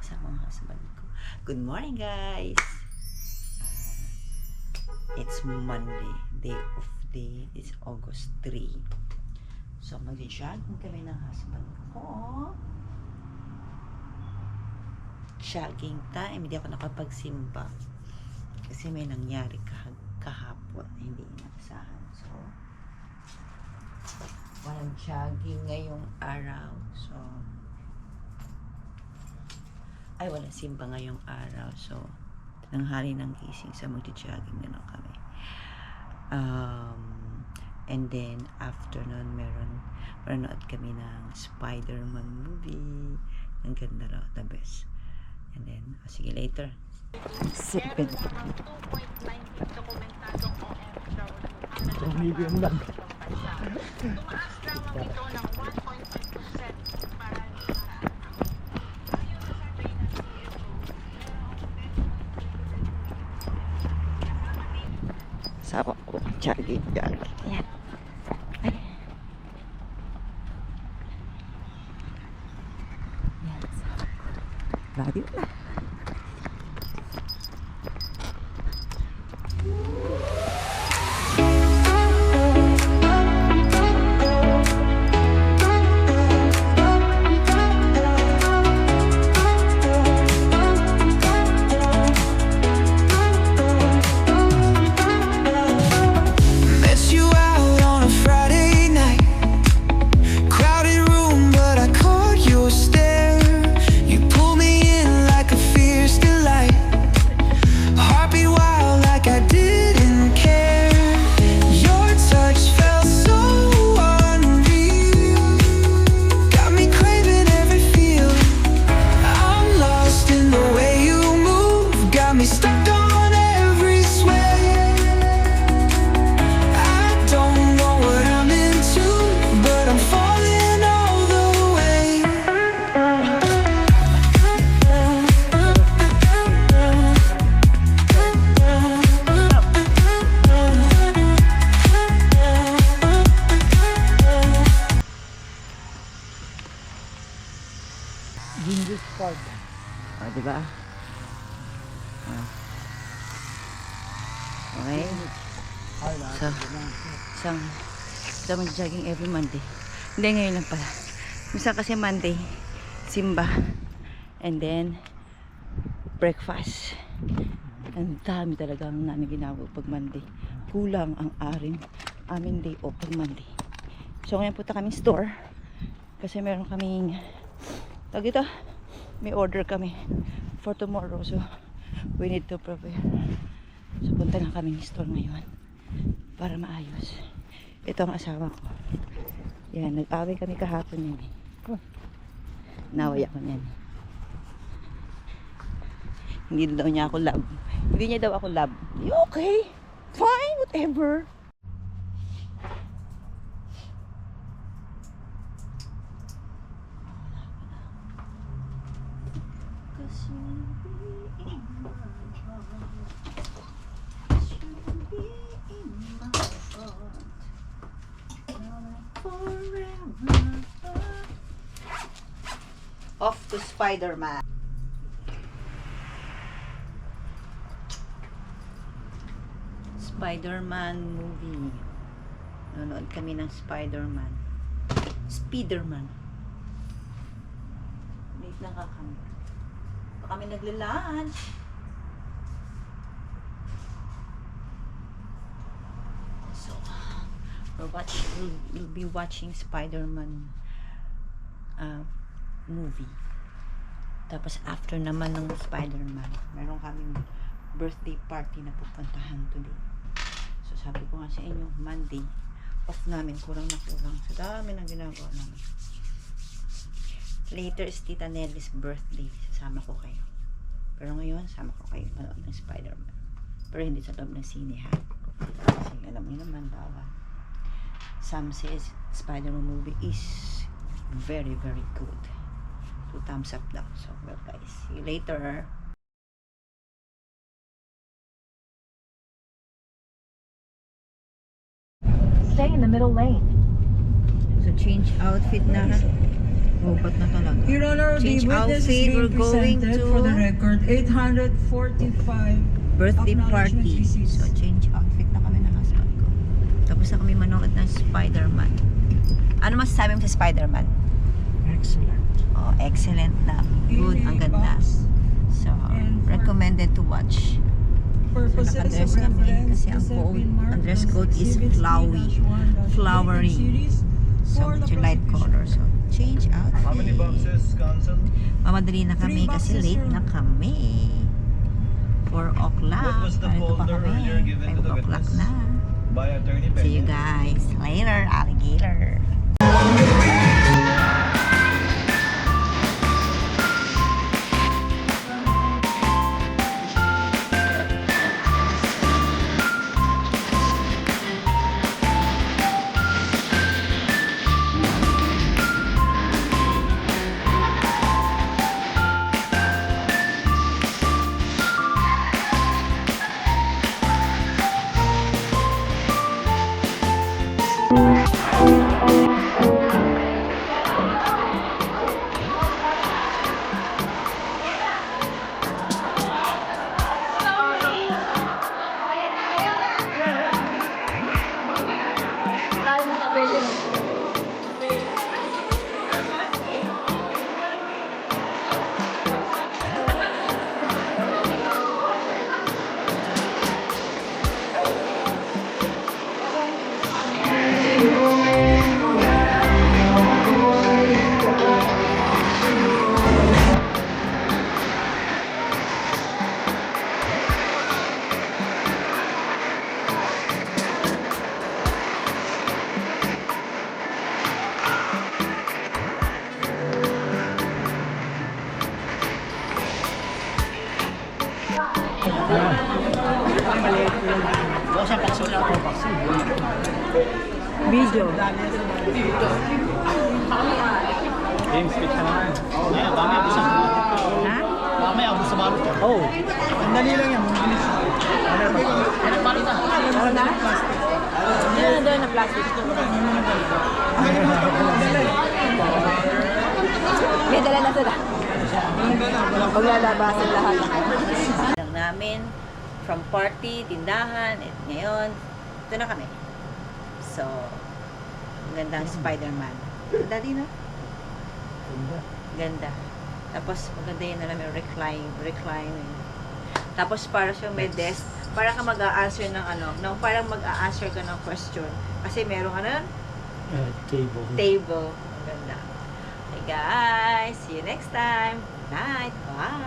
kasama ang husband ko. Good morning, guys! It's Monday, day of day. It's August 3. So, mag-jogging kami ng husband ko. Jogging time. Hindi ako nakapagsimba. Kasi may nangyari kahapon. Hindi inaasahan. So, walang jogging ngayong araw. So, walang simba ngayong araw. So, tanghali ng gising sa magti-jogging na lang kami. And then, afternoon, manonood kami ng Spider-Man movie. Ang ganda raw, the best. And then, sige, later. Sipin. Medium lang. Tumaas lamang ito ng 1.5% para Sawa ko, jogging. Yan. Ay. Yan, sawa ko. Lagi na. Gingus Park. Diba? Okay. So, mag-jogging every Monday. Hindi, ngayon lang pala. Minsan kasi Monday, simba. And then, breakfast. Ang dami talaga ang namin ginagawa pag Monday. Kulang ang aming day off pag Monday. So, ngayon punta kaming store. Kasi meron kaming ito, may order kami for tomorrow. So, we need to prepare. So, punta na kaming store ngayon para maayos. Ito ang asawa ko. Yan, nag-away kami kahapon yan. Naway ako niyan. Hindi daw niya ako love. Hindi niya daw ako love. Okay, fine, whatever. Off to Spider-Man. Spider-Man movie. Nanonood kami ng Spider-Man. Spider-Man. Late na kami. Pa kami nagla-lunch. So, we'll be watching Spider-Man movie. Tapos after naman ng Spider-Man, meron kaming birthday party na pupuntahan today. So sabi ko nga sa inyo, Monday off namin, kurang na kurang. So dami ng ginagawa namin. Later is Tita Nelly's birthday. Sasama ko kayo. Pero ngayon, sama ko kayo manood ng Spider-Man. Pero hindi sa loob ng sine, ha? Kasi alam niyo naman, bawal. Some says Spider-Man movie is very, very good. 2 thumbs up daw. So, well guys, see you later. Stay in the middle lane. So, change outfit na. Gubat na talaga. Your Honor, the Change witness is outfit. We're being going presented to for the record 845 birthday acknowledgement party. receipts. So, change outfit na kami ng husband ko. Tapos na kami manood ng Spider-Man. Ano masasabi mo sa Spider-Man? Excellent. Oh, excellent na. Good, ang ganda. So, recommended to watch. Purposes of Naka-dress kami reference, kasi ang these have code, been marked ang dress as code is Exhibits flowy. D-1-8 Flowery. series So, for the medyo light prosecution. color. So, change outfit. How many boxes, Consol? Mamadali na kami 3 kasi boxes, late na sir. kami. 4 o'clock. What was the Nandito pa folder kami. earlier given to 5 the o'clock witness? na. By Attorney See you Peña. guys later, alligator. Video. Game speech ka naman. Ayan, dami ako sa Ha? mamaya ako sa baro. Oh. Ang dali lang yan. Ano pa rin na? Ano na? Ano doon na plastic? May dala na sila. Maglalabasan lahat. Lang namin from party, tindahan, at ngayon, ito na kami. So, ang ganda ang Spider-Man. Dali na? Ganda. Tapos maganda yun na namin reclining. Tapos para siyang may desk, para ka mag-a-answer ng parang mag-a-answer ka ng question. Kasi meron ka na table. Ang ganda. Hey guys, see you next time. Good night. Bye.